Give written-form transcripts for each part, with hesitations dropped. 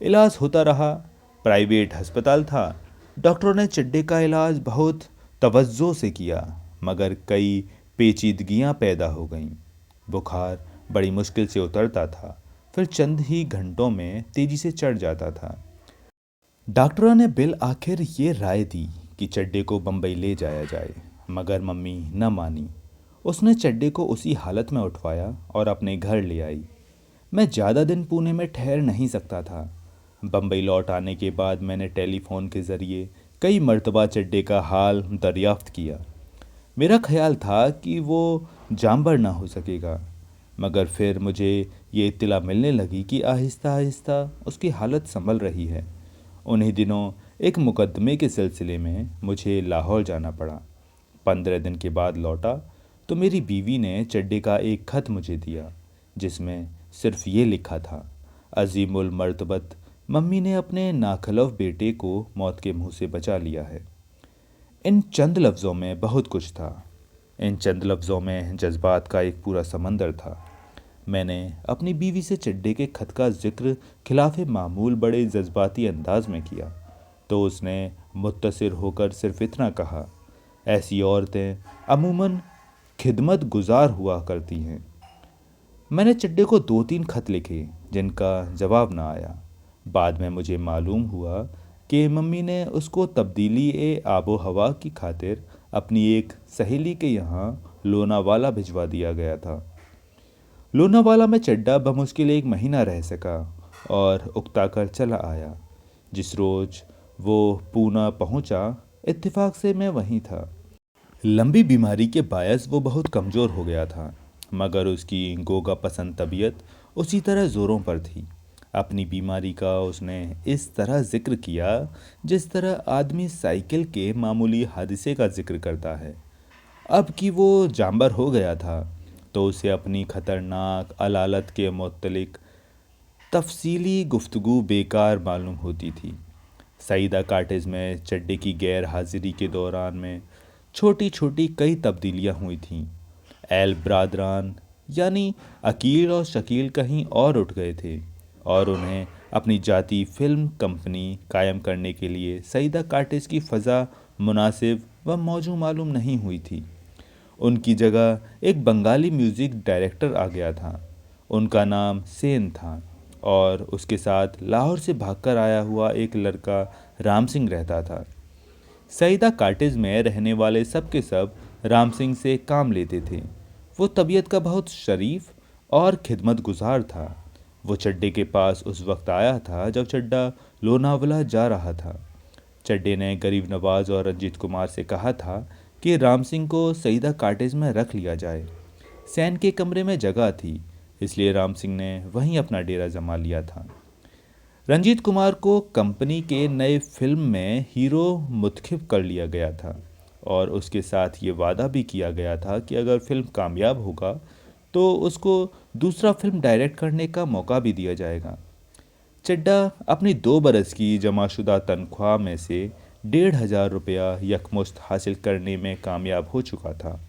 इलाज होता रहा। प्राइवेट अस्पताल था। डॉक्टरों ने चड्डे का इलाज बहुत तवज्जो से किया, मगर कई पेचीदगियां पैदा हो गईं। बुखार बड़ी मुश्किल से उतरता था, फिर चंद ही घंटों में तेजी से चढ़ जाता था। डॉक्टरों ने बिल आखिर ये राय दी कि चड्डे को बम्बई ले जाया जाए, मगर मम्मी न मानी। उसने चड्डे को उसी हालत में उठवाया और अपने घर ले आई। मैं ज़्यादा दिन पुणे में ठहर नहीं सकता था। बम्बई लौट आने के बाद मैंने टेलीफोन के ज़रिए कई मर्तबा चड्डे का हाल दरियाफ्त किया। मेरा ख्याल था कि वो जांबर ना हो सकेगा, मगर फिर मुझे ये इत्तला मिलने लगी कि आहिस्ता आहिस्ता उसकी हालत संभल रही है। उन्हीं दिनों एक मुकदमे के सिलसिले में मुझे लाहौर जाना पड़ा। 15 दिन के बाद लौटा तो मेरी बीवी ने चड्डे का एक खत मुझे दिया, जिसमें सिर्फ ये लिखा था, अजीमुल मर्तबत मम्मी ने अपने नाखलफ बेटे को मौत के मुंह से बचा लिया है। इन चंद लफ्ज़ों में बहुत कुछ था। इन चंद लफ्ज़ों में जज्बात का एक पूरा समंदर था। मैंने अपनी बीवी से चड्डे के खत का जिक्र खिलाफ मामूल बड़े जज्बाती अंदाज में किया, तो उसने मुत्तसिर होकर सिर्फ इतना कहा, ऐसी औरतें अमूमन खिदमत गुजार हुआ करती हैं। मैंने चड्डे को 2-3 खत लिखे, जिनका जवाब ना आया। बाद में मुझे मालूम हुआ कि मम्मी ने उसको तब्दीली ए आबो हवा की खातिर अपनी एक सहेली के यहाँ लोनावाला भिजवा दिया गया था। लोनावाला में चड्डा बमुश्किल 1 महीना रह सका और उकता कर चला आया। जिस रोज़ वो पूना पहुंचा, इत्तेफाक से मैं वहीं था। लंबी बीमारी के बायस वो बहुत कमज़ोर हो गया था, मगर उसकी गोगा पसंद तबीयत उसी तरह ज़ोरों पर थी। अपनी बीमारी का उसने इस तरह जिक्र किया जिस तरह आदमी साइकिल के मामूली हादसे का जिक्र करता है। अब कि वो जांबर हो गया था, तो उसे अपनी ख़तरनाक अलालत के मुतल्लिक तफसीली गुफ्तगू बेकार मालूम होती थी। सईदा काटेज में चड्डे की गैर हाजिरी के दौरान में छोटी छोटी कई तब्दीलियां हुई थीं। एल ब्रादरान यानी अकील और शकील कहीं और उठ गए थे, और उन्हें अपनी जाती फिल्म कंपनी कायम करने के लिए सईदा काटेज की फ़ज़ा मुनासिब व मौजू मालूम नहीं हुई थी। उनकी जगह एक बंगाली म्यूज़िक डायरेक्टर आ गया था। उनका नाम सेन था, और उसके साथ लाहौर से भागकर आया हुआ एक लड़का राम सिंह रहता था। सईदा काटेज में रहने वाले सब के सब राम सिंह से काम लेते थे। वो तबीयत का बहुत शरीफ और खिदमत गुजार था। वो चड्डे के पास उस वक्त आया था जब चड्डा लोनावला जा रहा था। चड्डे ने गरीब नवाज और रंजीत कुमार से कहा था कि राम सिंह को सईदा काटेज में रख लिया जाए। सैन के कमरे में जगह थी, इसलिए राम सिंह ने वहीं अपना डेरा जमा लिया था। रंजीत कुमार को कंपनी के नए फिल्म में हीरो मुतखिब कर लिया गया था, और उसके साथ ये वादा भी किया गया था कि अगर फिल्म कामयाब होगा तो उसको दूसरा फिल्म डायरेक्ट करने का मौका भी दिया जाएगा। चड्डा अपनी 2 बरस की जमाशुदा तनख्वाह में से 1,500 रुपया यकमुश्त हासिल करने में कामयाब हो चुका था।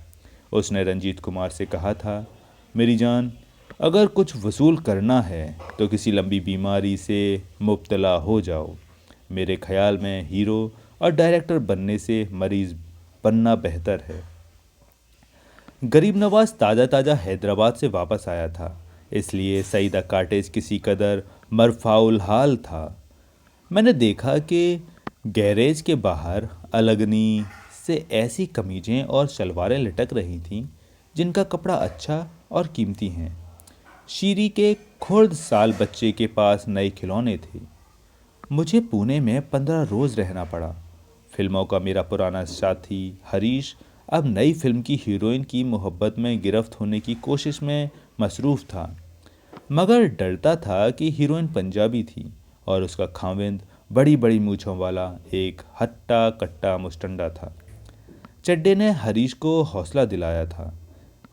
उसने रंजीत कुमार से कहा था, मेरी जान, अगर कुछ वसूल करना है तो किसी लंबी बीमारी से मुब्तला हो जाओ। मेरे ख्याल में हीरो और डायरेक्टर बनने से मरीज बनना बेहतर है। गरीब नवाज ताज़ा ताज़ा हैदराबाद से वापस आया था, इसलिए सईदा काटेज किसी कदर मरफाउल हाल था। मैंने देखा कि गैरेज के बाहर अलगनी से ऐसी कमीजें और शलवारें लटक रही थीं जिनका कपड़ा अच्छा और कीमती हैं। शीरी के खुर्द साल बच्चे के पास नए खिलौने थे। मुझे पुणे में 15 रोज़ रहना पड़ा। फिल्मों का मेरा पुराना साथी हरीश अब नई फिल्म की हीरोइन की मोहब्बत में गिरफ्त होने की कोशिश में मसरूफ़ था, मगर डरता था कि हीरोइन पंजाबी थी और उसका खाविंद बड़ी बड़ी मूँछों वाला एक हट्टा कट्टा मुस्टंडा था। चड्डे ने हरीश को हौसला दिलाया था,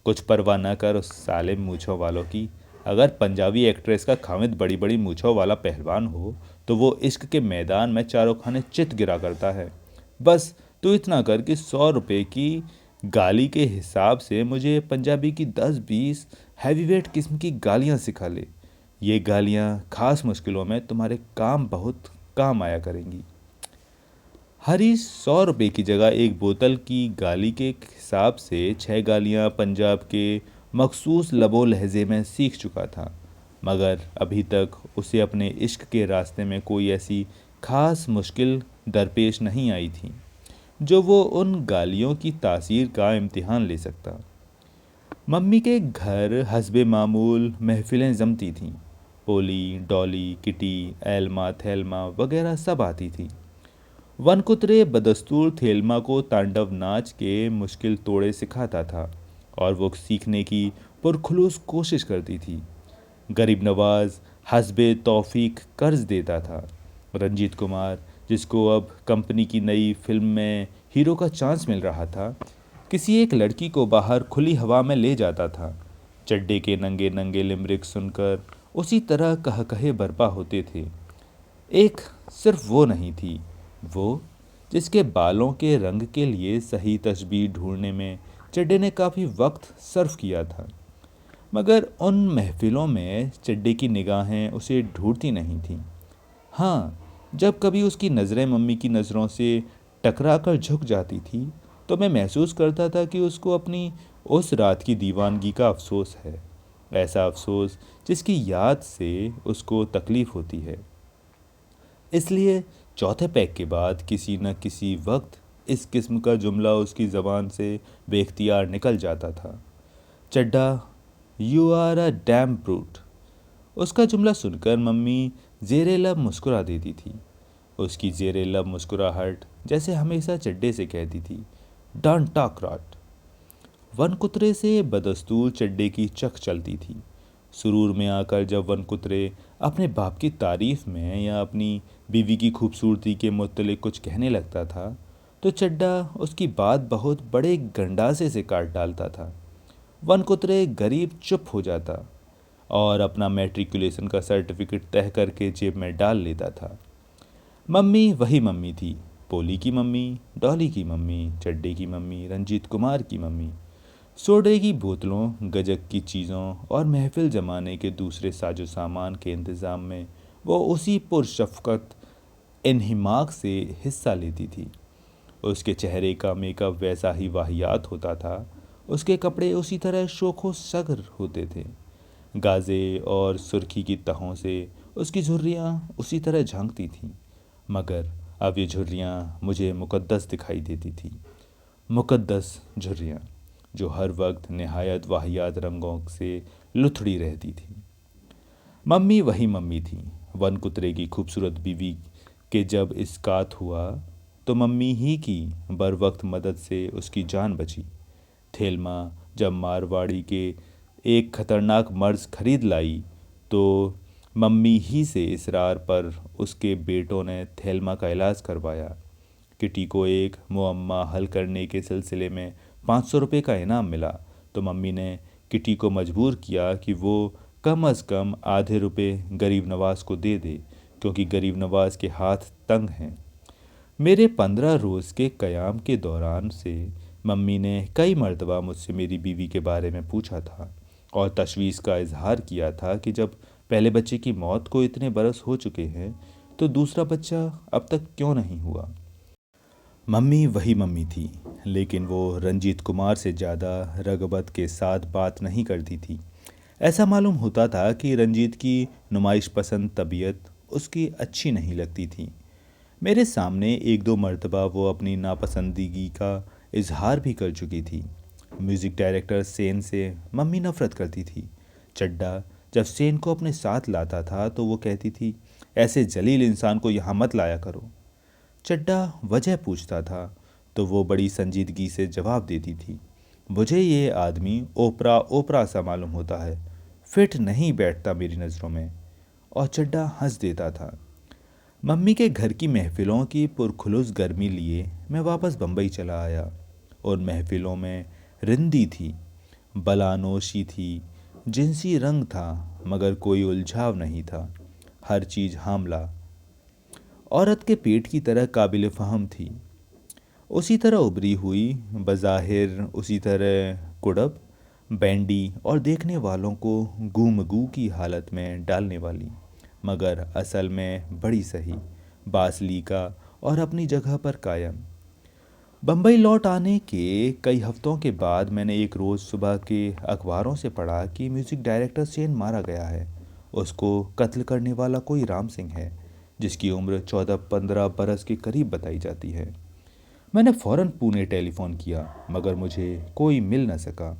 कुछ परवाह न कर उस साले मूँछों वालों की। अगर पंजाबी एक्ट्रेस का खाविंद बड़ी बड़ी मूँछों वाला पहलवान हो तो वो इश्क के मैदान में चारों खाने चित गिरा करता है। बस तू इतना कर कि 100 रुपये की गाली के हिसाब से मुझे पंजाबी की 10-20 हैवीवेट किस्म की गालियाँ सिखा ले। ये गालियाँ खास मुश्किलों में तुम्हारे काम बहुत काम आया करेंगी। हरी 100 रुपये की जगह एक बोतल की गाली के हिसाब से 6 गालियाँ पंजाब के मखसूस लबो लहजे में सीख चुका था, मगर अभी तक उसे अपने इश्क के रास्ते में कोई ऐसी खास मुश्किल दरपेश नहीं आई थी जो वो उन गालियों की तासीर का इम्तिहान ले सकता। मम्मी के घर हस्बे मामूल महफिलें जमती थीं। पोली, डॉली, किटी, एल्मा, थेल्मा वगैरह सब आती थी। वनकुतरे बदस्तूर थेल्मा को तांडव नाच के मुश्किल तोड़े सिखाता था और वो सीखने की पुरखुलूस कोशिश करती थी। गरीब नवाज हस्बे तौफीक कर्ज देता था। रंजीत कुमार, जिसको अब कंपनी की नई फिल्म में हीरो का चांस मिल रहा था, किसी एक लड़की को बाहर खुली हवा में ले जाता था। चड्डे के नंगे नंगे लिमरिक सुनकर उसी तरह कह कहे बरपा होते थे। एक सिर्फ वो नहीं थी, वो जिसके बालों के रंग के लिए सही तशबीह ढूंढने में चड्डे ने काफ़ी वक्त सर्फ किया था, मगर उन महफिलों में चड्डे की निगाहें उसे ढूंढती नहीं थीं। हाँ, जब कभी उसकी नज़रें मम्मी की नज़रों से टकरा कर झुक जाती थी तो मैं महसूस करता था कि उसको अपनी उस रात की दीवानगी का अफसोस है, ऐसा अफसोस जिसकी याद से उसको तकलीफ़ होती है। इसलिए चौथे पैक के बाद किसी न किसी वक्त इस किस्म का जुमला उसकी ज़बान से बेख्तियार निकल जाता था। Chadda, you are a damn brute. उसका जुमला सुनकर मम्मी ज़ेरे लब मुस्कुरा देती थी। उसकी ज़ेरे लब मुस्कुराहट जैसे हमेशा चड्डे से कहती थी, डोंट टॉक रॉट। वन कुतरे से बदस्तूर चड्डे की चख चलती थी। सुरूर में आकर जब वन कुतरे अपने बाप की तारीफ में या अपनी बीवी की खूबसूरती के मुतल्लिक कुछ कहने लगता था तो चड्डा उसकी बात बहुत बड़े गंडासे से काट डालता था। वन कुतरे गरीब चुप हो जाता और अपना मैट्रिकुलेशन का सर्टिफिकेट तय करके जेब में डाल लेता था। मम्मी वही मम्मी थी, पोली की मम्मी, डॉली की मम्मी, चड्डे की मम्मी, रंजीत कुमार की मम्मी। सोडे की बोतलों, गजक की चीज़ों और महफिल जमाने के दूसरे साजो सामान के इंतज़ाम में वो उसी पुरशफ़क़त इन्हिमाक से हिस्सा लेती थी। उसके चेहरे का मेकअप वैसा ही वाहियात होता था, उसके कपड़े उसी तरह शोखो सगर होते थे। गाज़े और सुर्खी की तहों से उसकी झुर्रियाँ उसी तरह झांकती थीं, मगर अब ये झुर्रियाँ मुझे मुक़द्दस दिखाई देती थीं। मुक़द्दस झुर्रियाँ जो हर वक्त नहायत वाहियात रंगों से लुथड़ी रहती थी। मम्मी वही मम्मी थी। वन कुतरे की खूबसूरत बीवी के जब इसकात हुआ तो मम्मी ही की बर वक्त मदद से उसकी जान बची। थेल्मा जब मारवाड़ी के एक खतरनाक मर्ज खरीद लाई तो मम्मी ही से इसरार पर उसके बेटों ने थेल्मा का इलाज करवाया। किटी को एक मुअम्मा हल करने के सिलसिले में 500 रुपये का इनाम मिला तो मम्मी ने किटी को मजबूर किया कि वो कम अज़ कम आधे रुपए गरीब नवाज को दे दे, क्योंकि गरीब नवाज के हाथ तंग हैं। मेरे 15 रोज़ के क़याम के दौरान से मम्मी ने कई मर्तबा मुझसे मेरी बीवी के बारे में पूछा था और तशवीश का इजहार किया था कि जब पहले बच्चे की मौत को इतने बरस हो चुके हैं तो दूसरा बच्चा अब तक क्यों नहीं हुआ। मम्मी वही मम्मी थी, लेकिन वो रंजीत कुमार से ज़्यादा रगबत के साथ बात नहीं करती थी। ऐसा मालूम होता था कि रंजीत की नुमाइश पसंद तबीयत उसकी अच्छी नहीं लगती थी। मेरे सामने एक दो मर्तबा वो अपनी नापसंदीगी का इजहार भी कर चुकी थी। म्यूज़िक डायरेक्टर सेन से मम्मी नफ़रत करती थी। चड्डा जब सेन को अपने साथ लाता था तो वो कहती थी, ऐसे जलील इंसान को यहाँ मत लाया करो। चड्डा वजह पूछता था तो वो बड़ी संजीदगी से जवाब देती थी, मुझे ये आदमी ओपरा ओपरा सा मालूम होता है, फिट नहीं बैठता मेरी नज़रों में। और चड्डा हंस देता था। मम्मी के घर की महफिलों की पुरखुलूस गर्मी लिए मैं वापस बम्बई चला आया। उन महफिलों में रिंदी थी, बलानोशी थी, जिनसी रंग था, मगर कोई उलझाव नहीं था। हर चीज़ हामला औरत के पेट की तरह काबिल फ़हम थी, उसी तरह उभरी हुई, बज़ाहिर उसी तरह कुड़ब, बैंडी और देखने वालों को गूमगू की हालत में डालने वाली, मगर असल में बड़ी सही, बासलीका और अपनी जगह पर कायम। बम्बई लौट आने के कई हफ्तों के बाद मैंने एक रोज़ सुबह के अखबारों से पढ़ा कि म्यूज़िक डायरेक्टर सेन मारा गया है। उसको कत्ल करने वाला कोई राम सिंह है, जिसकी उम्र 14-15 बरस के करीब बताई जाती है। मैंने फ़ौरन पुणे टेलीफ़ोन किया, मगर मुझे कोई मिल न सका।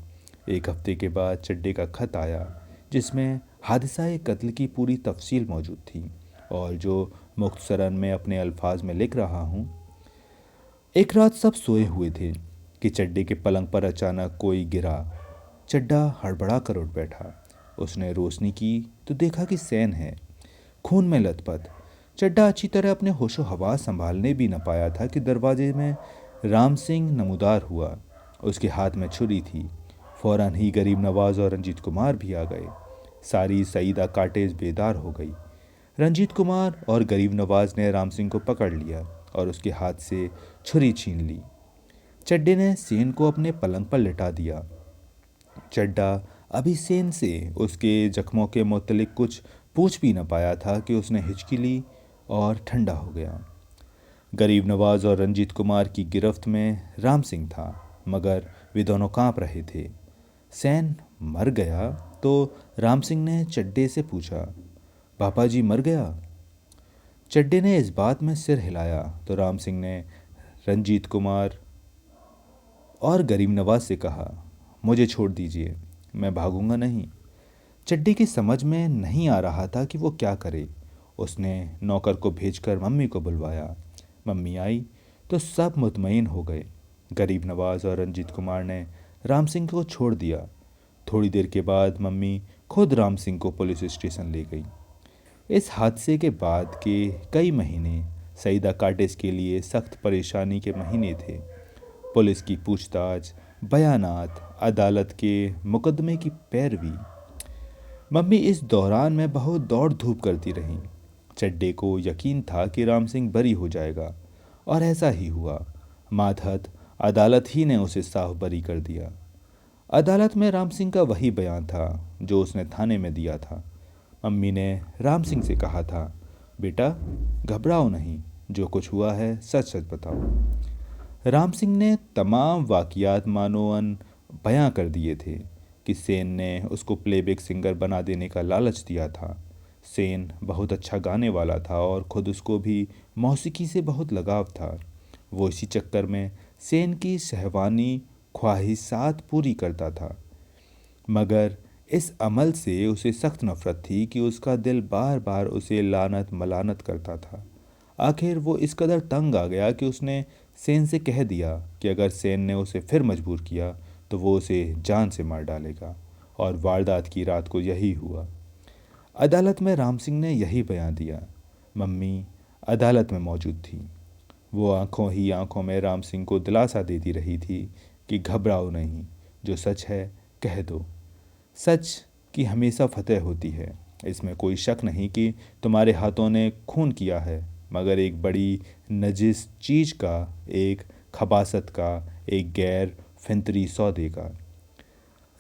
एक हफ्ते के बाद चड्डे का खत आया, जिसमें हादसा कत्ल की पूरी तफसील मौजूद थी, और जो मुख्तसरन में अपने अल्फाज में लिख रहा हूँ। एक रात सब सोए हुए थे कि चड्डे के पलंग पर अचानक कोई गिरा। चड्डा हड़बड़ा कर उठ बैठा। उसने रोशनी की तो देखा कि सेन है, खून में लथपथ। चड्डा अच्छी तरह अपने होशो हवास संभालने भी न पाया था कि दरवाजे में राम सिंह नमूदार हुआ। उसके हाथ में छुरी थी। फौरन ही गरीब नवाज और रंजीत कुमार भी आ गए। सारी सईदा काटेज बेदार हो गई। रंजीत कुमार और गरीब नवाज ने राम सिंह को पकड़ लिया और उसके हाथ से छुरी छीन ली। चड्डे ने सेन को अपने पलंग पर लिटा दिया। चड्डा अभी सेन से उसके जख्मों के मुतल्लिक कुछ पूछ भी न पाया था कि उसने हिचकी ली और ठंडा हो गया। गरीब नवाज और रंजीत कुमार की गिरफ्त में राम सिंह था, मगर वे दोनों कांप रहे थे। सेन मर गया तो राम सिंह ने चड्डे से पूछा, पापा जी मर गया? चड्डे ने इस बात में सिर हिलाया तो राम सिंह ने रंजीत कुमार और गरीब नवाज से कहा, मुझे छोड़ दीजिए, मैं भागूंगा नहीं। चड्डी की समझ में नहीं आ रहा था कि वो क्या करे। उसने नौकर को भेजकर मम्मी को बुलवाया। मम्मी आई तो सब मुतमईन हो गए। गरीब नवाज और रंजीत कुमार ने राम सिंह को छोड़ दिया। थोड़ी देर के बाद मम्मी खुद राम सिंह को पुलिस स्टेशन ले गई। इस हादसे के बाद के कई महीने सईदा काटेज के लिए सख्त परेशानी के महीने थे। पुलिस की पूछताछ, बयानात, अदालत के मुकदमे की पैरवी। मम्मी इस दौरान में बहुत दौड़ धूप करती रहीं। चड्डे को यकीन था कि राम सिंह बरी हो जाएगा, और ऐसा ही हुआ। मातहत अदालत ही ने उसे साफ बरी कर दिया। अदालत में राम सिंह का वही बयान था जो उसने थाने में दिया था। मम्मी ने राम सिंह से कहा था, बेटा घबराओ नहीं, जो कुछ हुआ है सच सच बताओ। राम सिंह ने तमाम वाक़ियात मानोअन बयां कर दिए थे कि सेन ने उसको प्लेबैक सिंगर बना देने का लालच दिया था। सेन बहुत अच्छा गाने वाला था और ख़ुद उसको भी मौसीकी से बहुत लगाव था। वो इसी चक्कर में सेन की शहवानी ख्वाहिशात पूरी करता था, मगर इस अमल से उसे सख्त नफ़रत थी कि उसका दिल बार बार उसे लानत मलानत करता था। आखिर वो इस कदर तंग आ गया कि उसने सेन से कह दिया कि अगर सेन ने उसे फिर मजबूर किया तो वो उसे जान से मार डालेगा, और वारदात की रात को यही हुआ। अदालत में राम सिंह ने यही बयान दिया। मम्मी अदालत में मौजूद थी। वो आंखों ही आंखों में राम सिंह को दिलासा देती रही थी कि घबराओ नहीं, जो सच है कह दो। सच की हमेशा फतेह होती है। इसमें कोई शक नहीं कि तुम्हारे हाथों ने खून किया है, मगर एक बड़ी नजिस चीज़ का, एक खबासत का, एक गैर फितरी सौदे का।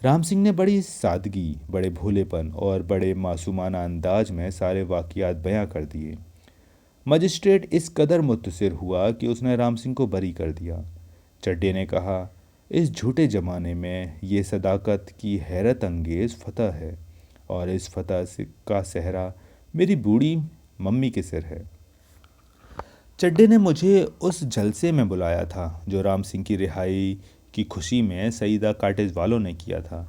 राम सिंह ने बड़ी सादगी, बड़े भोलेपन और बड़े मासूमाना अंदाज में सारे वाक़ियात बयां कर दिए। मजिस्ट्रेट इस कदर मुत्तसिर हुआ कि उसने राम सिंह को बरी कर दिया। चड्डे ने कहा, इस झूठे ज़माने में ये सदाकत की हैरत अंगेज़ फतह है, और इस फतह का सहरा मेरी बूढ़ी मम्मी के सिर है। चड्डे ने मुझे उस जलसे में बुलाया था जो राम सिंह की रिहाई की खुशी में सईदा काटेज वालों ने किया था,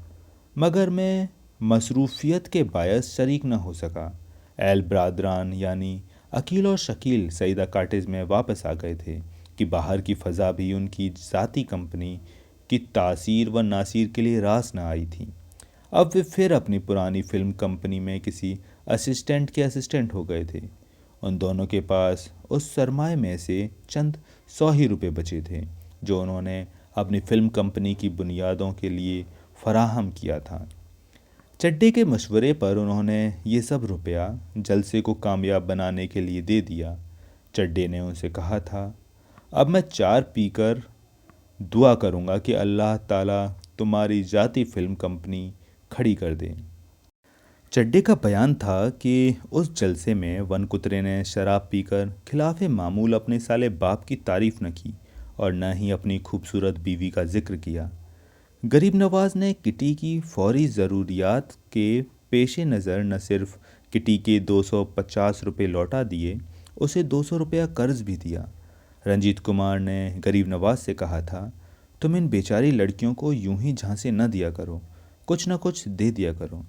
मगर मैं मसरूफियत के बायस शरीक न हो सका। एल ब्रादरान यानी अकील और शकील सईदा काटेज में वापस आ गए थे कि बाहर की फ़ज़ा भी उनकी ज़ाती कंपनी की तासीर व नासिर के लिए रास न आई थी। अब वे फिर अपनी पुरानी फिल्म कंपनी में किसी असिस्टेंट के असिस्टेंट हो गए थे। उन दोनों के पास उस सरमाए में से चंद 100 ही रुपये बचे थे जो उन्होंने अपनी फिल्म कंपनी की बुनियादों के लिए फराहम किया था। चड्डे के मशवरे पर उन्होंने ये सब रुपया जलसे को कामयाब बनाने के लिए दे दिया। चड्डे ने उनसे कहा था, अब मैं 4 पीकर दुआ करूँगा कि अल्लाह ताला तुम्हारी जाति फिल्म कंपनी खड़ी कर दे। चड्डे का बयान था कि उस जलसे में वन कुतरे ने शराब पीकर खिलाफे मामूल अपने साले बाप की तारीफ न की और न ही अपनी खूबसूरत बीवी का जिक्र किया। गरीब नवाज ने किटी की फौरी ज़रूरियात के पेश नज़र न सिर्फ किटी के 250 रुपये लौटा दिए, उसे 200 रुपया कर्ज भी दिया। रंजीत कुमार ने गरीब नवाज से कहा था, तुम इन बेचारी लड़कियों को यूं ही झांसे न दिया करो, कुछ न कुछ दे दिया करो।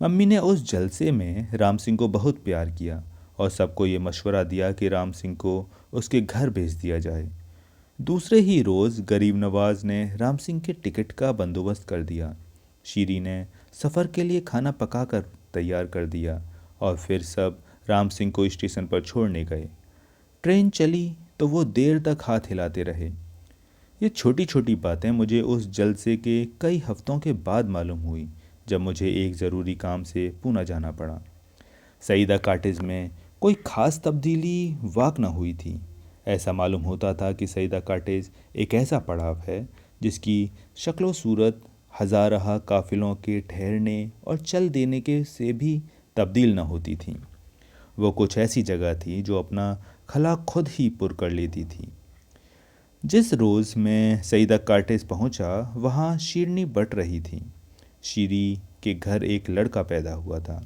मम्मी ने उस जलसे में राम सिंह को बहुत प्यार किया और सबको ये मशवरा दिया कि राम सिंह को उसके घर भेज दिया जाए। दूसरे ही रोज़ गरीब नवाज ने राम सिंह के टिकट का बंदोबस्त कर दिया। शीरी ने सफ़र के लिए खाना पकाकर तैयार कर दिया और फिर सब राम सिंह को स्टेशन पर छोड़ने गए। ट्रेन चली तो वो देर तक हाथ हिलाते रहे। ये छोटी छोटी बातें मुझे उस जलसे के कई हफ्तों के बाद मालूम हुई, जब मुझे एक ज़रूरी काम से पूना जाना पड़ा। सईदा कॉटेज में कोई ख़ास तब्दीली वाक़ न हुई थी। ऐसा मालूम होता था कि सईदा कॉटेज एक ऐसा पड़ाव है जिसकी शक्ल सूरत हज़ारहा काफ़िलों के ठहरने और चल देने के से भी तब्दील न होती थी। वो कुछ ऐसी जगह थी जो अपना खला खुद ही पुर कर लेती थी। जिस रोज़ मैं सईदा कॉटेज पहुंचा, वहाँ शीरनी बट रही थी। शीरी के घर एक लड़का पैदा हुआ था।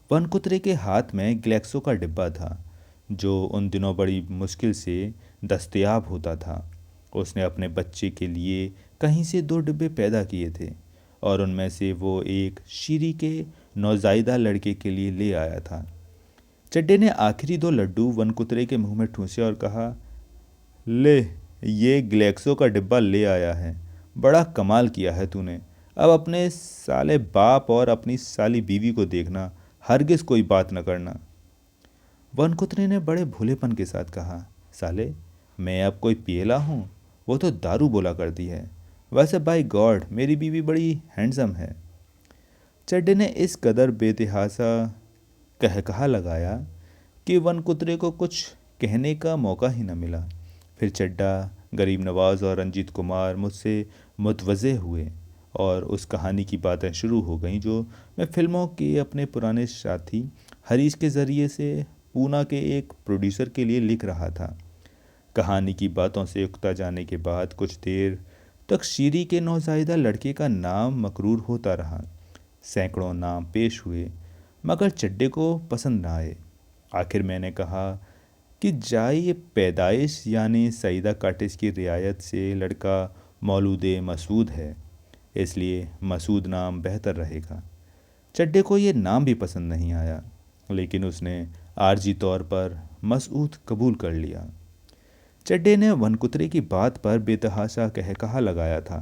वन कुतरे के हाथ में ग्लेक्सो का डिब्बा था, जो उन दिनों बड़ी मुश्किल से दस्तयाब होता था। उसने अपने बच्चे के लिए कहीं से 2 डिब्बे पैदा किए थे और उनमें से वो एक शीरी के नौज़ायदा लड़के के लिए ले आया था। चड्डे ने आखिरी 2 लड्डू वन कुतरे के मुंह में ठूंसे और कहा, ले, ये ग्लेक्सो का डिब्बा ले आया है, बड़ा कमाल किया है तूने। अब अपने साले बाप और अपनी साली बीवी को देखना, हरगिज़ कोई बात न करना। वन कुतरे ने बड़े भोलेपन के साथ कहा, साले, मैं अब कोई पियला हूँ? वो तो दारू बोला करती है। वैसे बाय गॉड मेरी बीवी बड़ी हैंडसम है। चड्डे ने इस कदर बेतहासा कहा लगाया कि वन कुतरे को कुछ कहने का मौका ही न मिला। फिर चड्डा, गरीब नवाज और रंजीत कुमार मुझसे मुतवज़्ज़े हुए और उस कहानी की बातें शुरू हो गईं जो मैं फिल्मों के अपने पुराने साथी हरीश के ज़रिए से पूना के एक प्रोड्यूसर के लिए लिख रहा था। कहानी की बातों से उकता जाने के बाद कुछ देर तक शीरी के नौज़ायदा लड़के का नाम मकरूर होता रहा। सैकड़ों नाम पेश हुए, मगर चड्डे को पसंद न आए। आखिर मैंने कहा कि जाए पैदाइश यानी सईदा कॉटेज की रियायत से लड़का मौलूदे मसूद है, इसलिए मसूद नाम बेहतर रहेगा। चड्डे को ये नाम भी पसंद नहीं आया, लेकिन उसने आर्जी तौर पर मसूद कबूल कर लिया। चड्डे ने वन कुतरे की बात पर बेतहासा कहा लगाया था,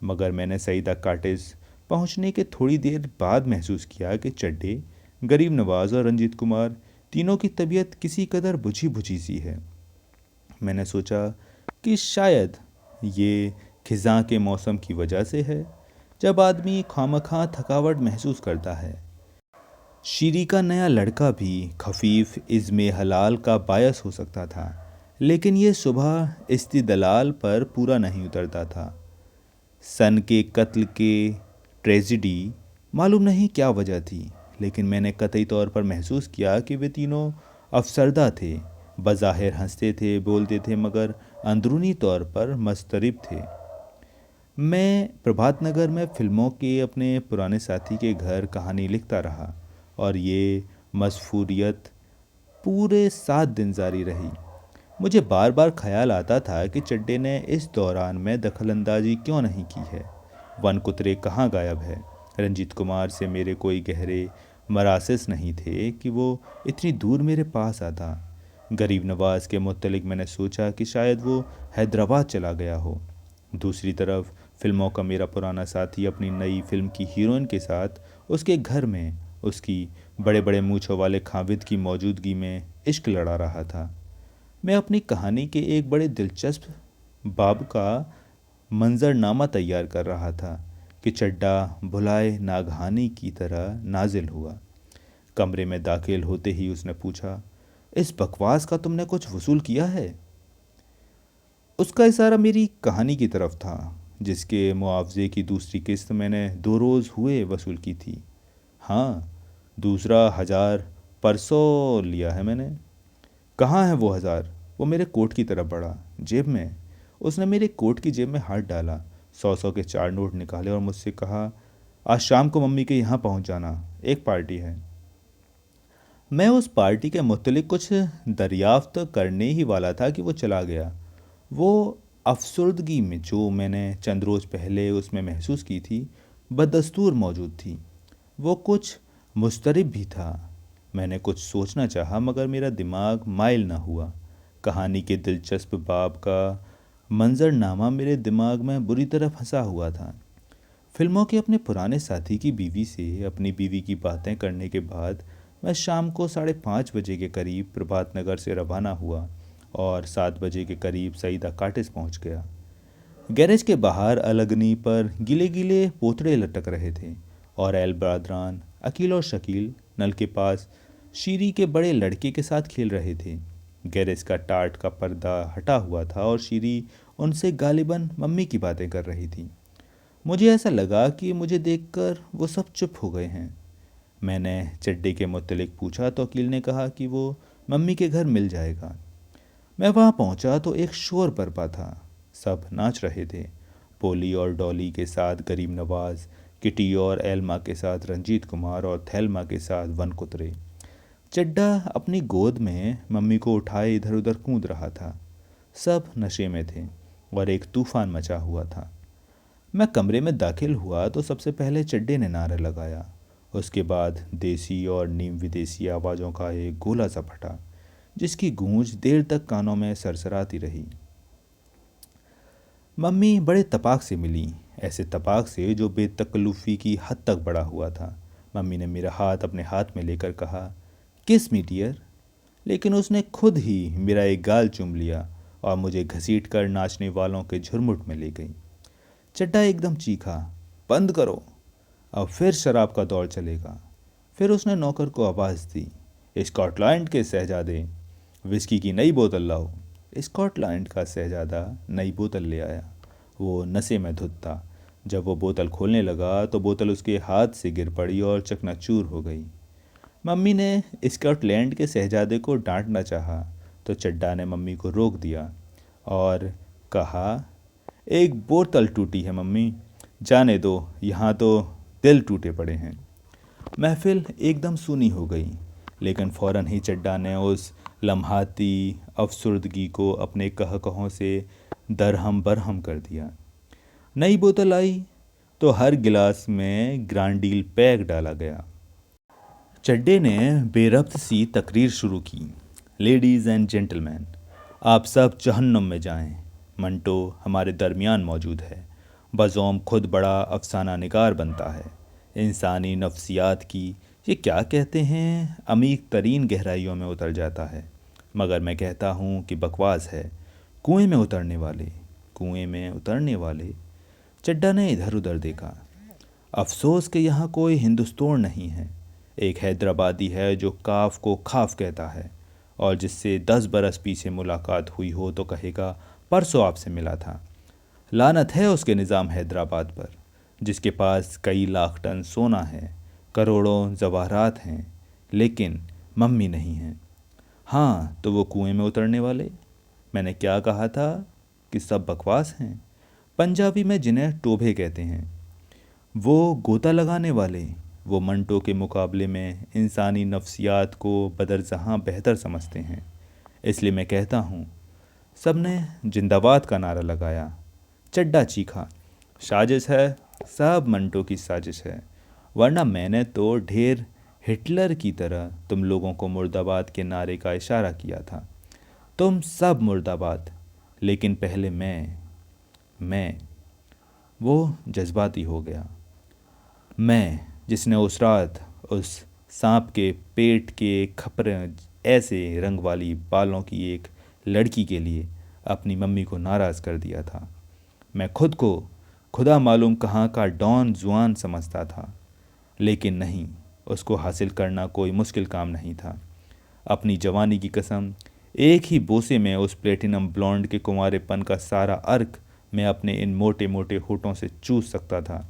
मगर मैंने सईदा कॉटेज पहुंचने के थोड़ी देर बाद महसूस किया कि चड्डे, गरीब नवाज और रंजीत कुमार तीनों की तबीयत किसी कदर बुझी बुझी सी है। मैंने सोचा कि शायद ये खिज़ां के मौसम की वजह से है, जब आदमी खामखा थकावट महसूस करता है। शीरी का नया लड़का भी खफीफ इज़्मे हलाल का बायस हो सकता था, लेकिन ये सुबह इस्तिदलाल पर पूरा नहीं उतरता था। सन के कत्ल के ट्रेजिडी, मालूम नहीं क्या वजह थी, लेकिन मैंने कतई तौर पर महसूस किया कि वे तीनों अफसरदा थे। बज़ाहिर हंसते थे, बोलते थे, मगर अंदरूनी तौर पर मस्तरिब थे। मैं प्रभात नगर में फिल्मों के अपने पुराने साथी के घर कहानी लिखता रहा और ये मसफूरियत पूरे 7 दिन जारी रही। मुझे बार बार ख्याल आता था कि चड्डे ने इस दौरान में दखलंदाजी क्यों नहीं की है। वन कुतरे कहाँ गायब है? रंजीत कुमार से मेरे कोई गहरे मरासिस नहीं थे कि वो इतनी दूर मेरे पास आता। गरीब नवाज के मुतल्लिक मैंने सोचा कि शायद वो हैदराबाद चला गया हो। दूसरी तरफ फिल्मों का मेरा पुराना साथी अपनी नई फिल्म की हीरोइन के साथ उसके घर में उसकी बड़े बड़े मूँछों वाले खाविद की मौजूदगी में इश्क लड़ा रहा था। मैं अपनी कहानी के एक बड़े दिलचस्प बाब का मंजरनामा तैयार कर रहा था कि चड्डा भुलाए नागहानी की तरह नाजिल हुआ। कमरे में दाखिल होते ही उसने पूछा, इस बकवास का तुमने कुछ वसूल किया है? उसका इशारा मेरी कहानी की तरफ था। जिसके मुआवजे की दूसरी किस्त मैंने 2 रोज़ हुए वसूल की थी। हाँ, दूसरा 1000 परसों लिया है मैंने। कहाँ है वो 1000? वो मेरे कोट की तरफ बढ़ा। जेब में? उसने मेरे कोट की जेब में हाथ डाला, 100 के 4 नोट निकाले और मुझसे कहा, आज शाम को मम्मी के यहाँ पहुँच जाना, एक पार्टी है। मैं उस पार्टी के मुतल्लिक कुछ दरियाफ्त करने ही वाला था कि वो चला गया। वो अफसुर्दगी में जो मैंने चंद रोज़ पहले उसमें महसूस की थी, बदस्तूर मौजूद थी। वो कुछ मुस्तरिब भी था। मैंने कुछ सोचना चाहा मगर मेरा दिमाग माइल न हुआ। कहानी के दिलचस्प बाब का मंजरनामा मेरे दिमाग में बुरी तरह फंसा हुआ था। फिल्मों के अपने पुराने साथी की बीवी से अपनी बीवी की बातें करने के बाद मैं शाम को 5:30 बजे के करीब प्रभात नगर से रवाना हुआ और 7 बजे के करीब सईदा काटिस पहुंच गया। गैरेज के बाहर अलगनी पर गीले गीले पोतड़े लटक रहे थे और एल बरदरान, अकील और शकील नल के पास शीरी के बड़े लड़के के साथ खेल रहे थे। गैरेज का टाट का पर्दा हटा हुआ था और शीरी उनसे गालिबन मम्मी की बातें कर रही थी। मुझे ऐसा लगा कि मुझे देखकर वो सब चुप हो गए हैं। मैंने चड्डे के मुतल्लिक पूछा तो अकील ने कहा कि वो मम्मी के घर मिल जाएगा। मैं वहाँ पहुँचा तो एक शोर बरपा था। सब नाच रहे थे। पोली और डॉली के साथ गरीब नवाज, किटी और एल्मा के साथ रंजीत कुमार और थैल्मा के साथ वन कुतरे। चड्डा अपनी गोद में मम्मी को उठाए इधर उधर कूद रहा था। सब नशे में थे और एक तूफान मचा हुआ था। मैं कमरे में दाखिल हुआ तो सबसे पहले चड्डे ने नारा लगाया। उसके बाद देसी और नीम विदेशी आवाज़ों का एक गोला सा फटा, जिसकी गूंज देर तक कानों में सरसराती रही। मम्मी बड़े तपाक से मिली, ऐसे तपाक से जो बेतकल्लुफ़ी की हद तक बढ़ा हुआ था। मम्मी ने मेरा हाथ अपने हाथ में लेकर कहा, किस मी डियर। लेकिन उसने खुद ही मेरा एक गाल चूम लिया और मुझे घसीट कर नाचने वालों के झुरमुट में ले गई। चड्डा एकदम चीखा, बंद करो, अब फिर शराब का दौर चलेगा। फिर उसने नौकर को आवाज़ दी, स्कॉटलैंड के शहजादे, विस्की की नई बोतल लाओ। स्कॉटलैंड का शहजादा नई बोतल ले आया। वो नशे में धुत था। जब वो बोतल खोलने लगा तो बोतल उसके हाथ से गिर पड़ी और चकनाचूर हो गई। मम्मी ने स्कॉटलैंड के शहजादे को डांटना चाहा तो चड्डा ने मम्मी को रोक दिया और कहा, एक बोतल टूटी है मम्मी, जाने दो, यहाँ तो दिल टूटे पड़े हैं। महफिल एकदम सूनी हो गई, लेकिन फ़ौरन ही चड्डा ने उस लम्हाती अफसुर्दगी को अपने कहकहों से दरहम बरहम कर दिया। नई बोतल आई तो हर गिलास में ग्रांडील पैक डाला गया। चड्डे ने बेरब्त सी तकरीर शुरू की, लेडीज़ एंड जेंटलमैन, आप सब जहन्नुम में जाएं। मंटो हमारे दरमियान मौजूद है। बज़ौम खुद बड़ा अफसाना निगार बनता है। इंसानी नफ्सियात की ये क्या कहते हैं, अमीक तरीन गहराइयों में उतर जाता है। मगर मैं कहता हूँ कि बकवास है। कुएं में उतरने वाले, कुएं में उतरने वाले। चड्डा ने इधर उधर देखा। अफसोस कि यहाँ कोई हिंदुस्तान नहीं है। एक हैदराबादी है जो काफ को खाफ कहता है और जिससे 10 बरस पीछे मुलाकात हुई हो तो कहेगा, परसों आपसे मिला था। लानत है उसके निज़ाम हैदराबाद पर, जिसके पास कई लाख टन सोना है, करोड़ों जवाहरात हैं, लेकिन मम्मी नहीं है। हाँ, तो वो कुएं में उतरने वाले। मैंने क्या कहा था कि सब बकवास हैं। पंजाबी में जिन्हें टोभे कहते हैं, वो गोता लगाने वाले, वो मंटो के मुकाबले में इंसानी नफ्सियात को बदरजहाँ बेहतर समझते हैं। इसलिए मैं कहता हूँ। सब ने जिंदाबाद का नारा लगाया। चड्डा चीखा, साजिश है, सब मंटो की साजिश है, वरना मैंने तो ढेर हिटलर की तरह तुम लोगों को मुर्दाबाद के नारे का इशारा किया था। तुम सब मुर्दाबाद, लेकिन पहले मैं। वो जज्बाती हो गया। मैं, जिसने उस रात उस सांप के पेट के खपरे ऐसे रंग वाली बालों की एक लड़की के लिए अपनी मम्मी को नाराज़ कर दिया था। मैं खुद को खुदा मालूम कहाँ का डॉन जुआन समझता था, लेकिन नहीं, उसको हासिल करना कोई मुश्किल काम नहीं था। अपनी जवानी की कसम, एक ही बोसे में उस प्लेटिनम ब्लॉन्ड के कुंवारेपन का सारा अर्क मैं अपने इन मोटे मोटे होठों से चूस सकता था,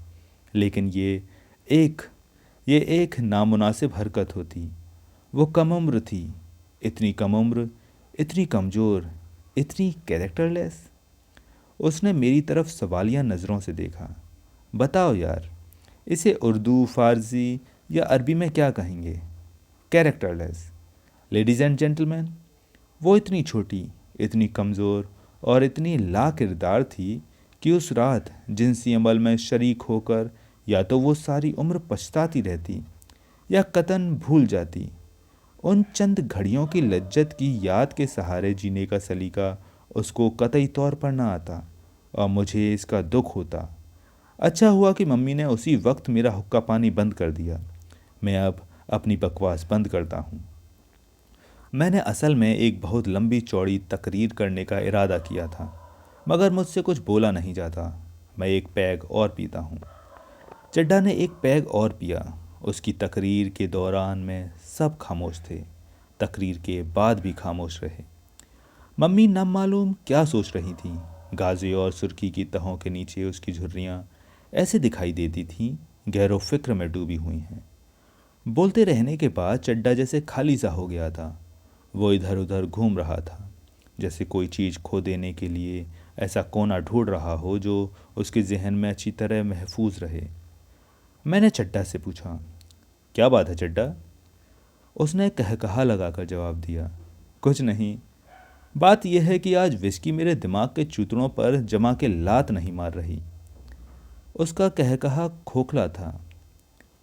लेकिन एक ये एक नामुनासिब हरकत होती। वो कम उम्र थी, इतनी कम उम्र, इतनी कमज़ोर, इतनी कैरेक्टरलेस। उसने मेरी तरफ सवालिया नज़रों से देखा। बताओ यार, इसे उर्दू, फ़ारसी या अरबी में क्या कहेंगे? कैरेक्टरलेस। लेडीज़ एंड जेंटलमैन, वो इतनी छोटी, इतनी कमज़ोर और इतनी लाकिरदार थी कि उस रात जिनसी अमल में शरीक होकर या तो वो सारी उम्र पछताती रहती या कतन भूल जाती। उन चंद घड़ियों की लज्जत की याद के सहारे जीने का सलीका उसको कतई तौर पर ना आता और मुझे इसका दुख होता। अच्छा हुआ कि मम्मी ने उसी वक्त मेरा हुक्का पानी बंद कर दिया। मैं अब अपनी बकवास बंद करता हूँ। मैंने असल में एक बहुत लंबी चौड़ी तकरीर करने का इरादा किया था, मगर मुझसे कुछ बोला नहीं जाता। मैं एक पैग और पीता हूँ। चड्ढा ने एक पैग और पिया। उसकी तकरीर के दौरान में सब खामोश थे, तकरीर के बाद भी खामोश रहे। मम्मी न मालूम क्या सोच रही थीं। गाजे और सुर्खी की तहों के नीचे उसकी झुर्रियाँ ऐसे दिखाई देती थीं, गहरो फिक्र में डूबी हुई हैं। बोलते रहने के बाद चड्ढा जैसे खाली सा हो गया था। वो इधर उधर घूम रहा था, जैसे कोई चीज़ खो देने के लिए ऐसा कोना ढूंढ रहा हो जो उसके जहन में अच्छी तरह महफूज रहे। मैंने चड्ढा से पूछा, क्या बात है चड्ढा? उसने कहकहा लगाकर जवाब दिया, कुछ नहीं। बात यह है कि आज विस्की मेरे दिमाग के चूतड़ों पर जमा के लात नहीं मार रही। उसका कहकहा खोखला था।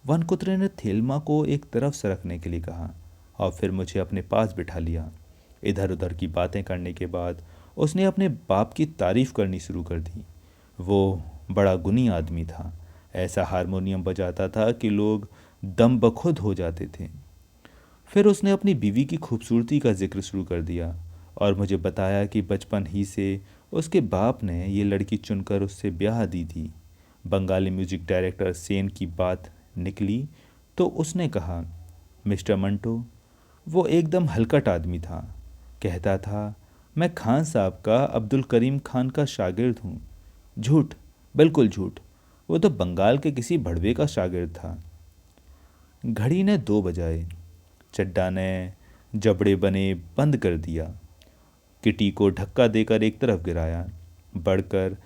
वनकुतरे ने थेलमा को एक तरफ सरकने के लिए कहा और फिर मुझे अपने पास बिठा लिया। इधर उधर की बातें करने के बाद उसने अपने बाप की तारीफ करनी शुरू कर दी। वो बड़ा गुनी आदमी था, ऐसा हारमोनियम बजाता था कि लोग दम बखुद हो जाते थे। फिर उसने अपनी बीवी की खूबसूरती का जिक्र शुरू कर दिया और मुझे बताया कि बचपन ही से उसके बाप ने ये लड़की चुनकर उससे ब्याह दी थी। बंगाली म्यूजिक डायरेक्टर सेन की बात निकली तो उसने कहा, मिस्टर मंटो, वो एकदम हलकट आदमी था। कहता था, मैं खान साहब का अब्दुल करीम खान का शागिर्द हूँ। झूठ, बिल्कुल झूठ। वो तो बंगाल के किसी भड़वे का शागिर्द था। घड़ी ने 2 बजाए। चड्ढा ने जबड़े बने बंद कर दिया, किटी को धक्का देकर एक तरफ गिराया, बढ़कर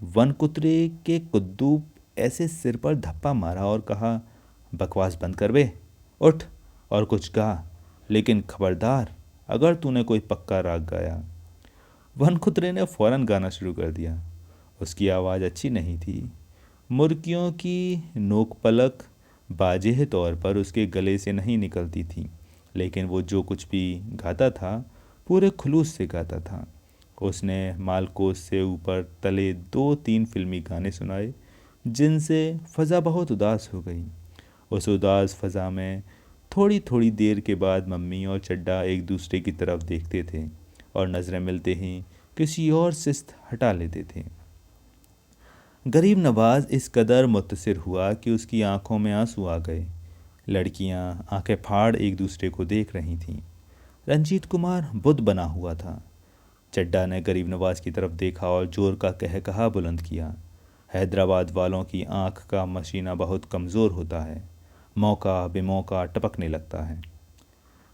वनकुतरे के कुद्दू ऐसे सिर पर धप्पा मारा और कहा, बकवास बंद कर बे, उठ और कुछ गा, लेकिन खबरदार अगर तूने कोई पक्का राग गाया। वनकुतरे ने फौरन गाना शुरू कर दिया। उसकी आवाज़ अच्छी नहीं थी। मुर्गियों की नोक पलक बाजेह तौर पर उसके गले से नहीं निकलती थी, लेकिन वो जो कुछ भी गाता था पूरे खुलूस से गाता था। उसने मालकोस से ऊपर तले 2-3 फिल्मी गाने सुनाए, जिनसे फ़ज़ा बहुत उदास हो गई। उस उदास फ़ज़ा में थोड़ी थोड़ी देर के बाद मम्मी और चड्ढा एक दूसरे की तरफ देखते थे और नज़रें मिलते ही किसी और सिस्त हटा लेते थे। गरीब नवाज इस कदर मुत्तसिर हुआ कि उसकी आंखों में आंसू आ गए। लड़कियां आंखें फाड़ एक दूसरे को देख रही थीं। रंजीत कुमार बुद्ध बना हुआ था। चड्ढा ने गरीब नवाज की तरफ देखा और जोर का कहकहा बुलंद किया। हैदराबाद वालों की आंख का मशीना बहुत कमज़ोर होता है, मौका बेमौका टपकने लगता है।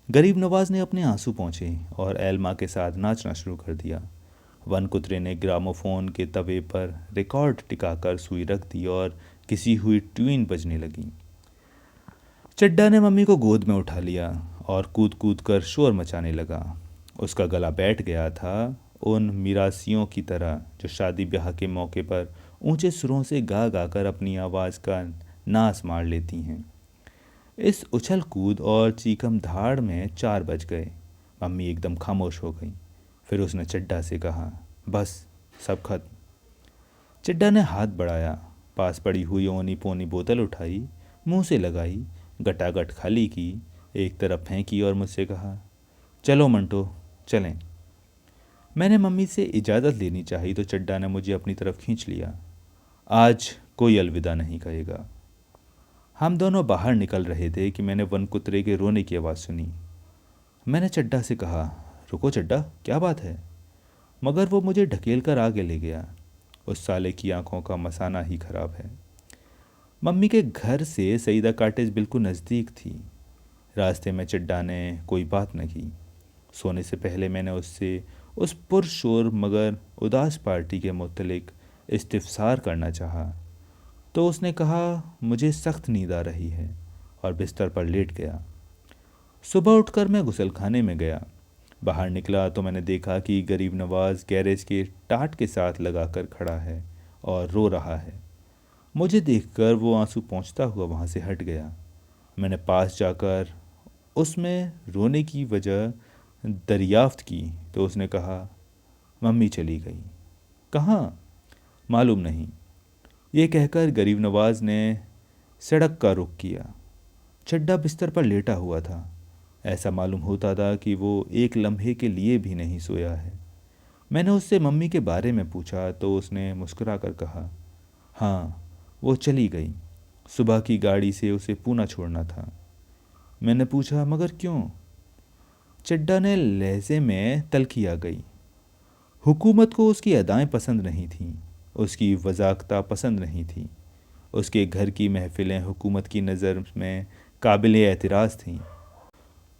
गरीब नवाज ने अपने आंसू पोंछे और एल्मा के साथ नाचना शुरू कर दिया। वनकुतरे ने ग्रामोफोन के तवे पर रिकॉर्ड टिकाकर सुई रख दी और किसी हुई ट्यून बजने लगी। चड्ढा ने मम्मी को गोद में उठा लिया और कूद कूद कर शोर मचाने लगा। उसका गला बैठ गया था उन मिरासियों की तरह जो शादी ब्याह के मौके पर ऊंचे सुरों से गा गा कर अपनी आवाज़ का नाश मार लेती हैं। इस उछल कूद और चीखम धाड़ में 4 बज गए। मम्मी एकदम खामोश हो गई। फिर उसने चड्ढा से कहा, बस, सब खत्म। चड्ढा ने हाथ बढ़ाया, पास पड़ी हुई ओनी पोनी बोतल उठाई, मुंह से लगाई, गटागट खाली की, एक तरफ फेंकी और मुझसे कहा, चलो मंटो, चलें। मैंने मम्मी से इजाज़त लेनी चाहिए तो चड्ढा ने मुझे अपनी तरफ खींच लिया। आज कोई अलविदा नहीं कहेगा। हम दोनों बाहर निकल रहे थे कि मैंने वनकुतरे के रोने की आवाज़ सुनी। मैंने चड्ढा से कहा, रुको चड्ढा, क्या बात है? मगर वो मुझे ढकेल कर आगे ले गया। उस साले की आंखों का मसाना ही खराब है। मम्मी के घर से सईदा कॉटेज बिल्कुल नज़दीक थी। रास्ते में चिड्डा ने कोई बात न की। सोने से पहले मैंने उससे उस पुरशोर मगर उदास पार्टी के मुतल्लिक इस्तिफसार करना चाहा, तो उसने कहा मुझे सख्त नींद आ रही है, और बिस्तर पर लेट गया। सुबह उठकर मैं गुसलखाने में गया। बाहर निकला तो मैंने देखा कि गरीब नवाज गैरेज के टाट के साथ लगाकर खड़ा है और रो रहा है। मुझे देखकर वो आंसू पोंछता हुआ वहाँ से हट गया। मैंने पास जाकर उसमें रोने की वजह दरियाफ्त की तो उसने कहा मम्मी चली गई। कहाँ? मालूम नहीं। ये कहकर गरीब नवाज ने सड़क का रुख किया। चड्डा बिस्तर पर लेटा हुआ था। ऐसा मालूम होता था कि वो एक लम्हे के लिए भी नहीं सोया है। मैंने उससे मम्मी के बारे में पूछा तो उसने मुस्कुरा कर कहा, हाँ वो चली गई, सुबह की गाड़ी से उसे पूना छोड़ना था। मैंने पूछा मगर क्यों? चड्डा ने लहजे में तल्खी आ गई। हुकूमत को उसकी अदाएं पसंद नहीं थीं, उसकी वज़ाकता पसंद नहीं थी। उसके घर की महफिलें हुकूमत की नज़र में काबिल एतराज़ थीं।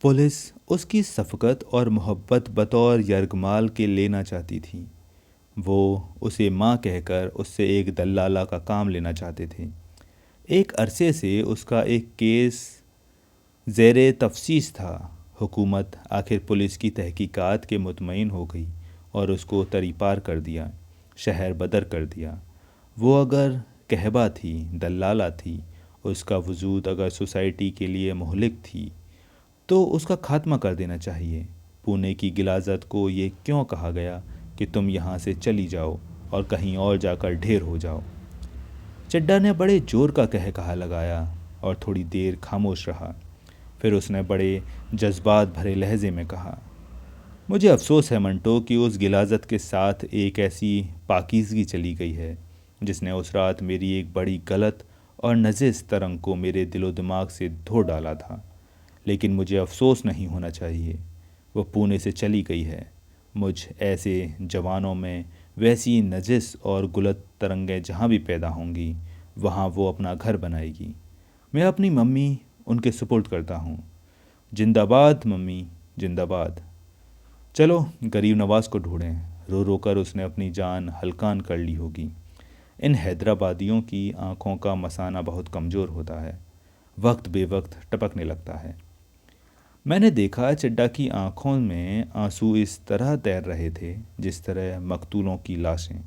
पुलिस उसकी शफ़क़त और मोहब्बत बतौर यरगमाल के लेना चाहती थी। वो उसे माँ कहकर उससे एक दल्लाला का काम लेना चाहते थे। एक अरसे से उसका एक केस ज़ेरे तफ्तीश था। हुकूमत आखिर पुलिस की तहकीकात के मुतमईन हो गई और उसको तरीपार कर दिया, शहर बदर कर दिया। वो अगर कहबा थी, दल्लाला थी, उसका वजूद अगर सोसाइटी के लिए मुहलिक थी, तो उसका खात्मा कर देना चाहिए। पुणे की गिलाज़त को ये क्यों कहा गया कि तुम यहाँ से चली जाओ और कहीं और जाकर ढेर हो जाओ? चड्डा ने बड़े जोर का कह कहा लगाया और थोड़ी देर खामोश रहा। फिर उसने बड़े जज्बात भरे लहजे में कहा, मुझे अफसोस है मंटो कि उस गिलाज़त के साथ एक ऐसी पाकीज़गी चली गई है जिसने उस रात मेरी एक बड़ी गलत और नजिस तरंग को मेरे दिलो दिमाग से धो डाला था। लेकिन मुझे अफसोस नहीं होना चाहिए। वो पुणे से चली गई है। मुझ ऐसे जवानों में वैसी नजिस और गुलत तरंगें जहाँ भी पैदा होंगी, वहाँ वो अपना घर बनाएगी। मैं अपनी मम्मी उनके सुपुर्द करता हूँ। जिंदाबाद मम्मी, जिंदाबाद। चलो गरीब नवाज को ढूंढें। रो रो कर उसने अपनी जान हलकान कर ली होगी। इन हैदराबादियों की आंखों का मसाना बहुत कमज़ोर होता है, वक्त बेवक्त टपकने लगता है। मैंने देखा चड्डा की आंखों में आंसू इस तरह तैर रहे थे जिस तरह मकतूलों की लाशें।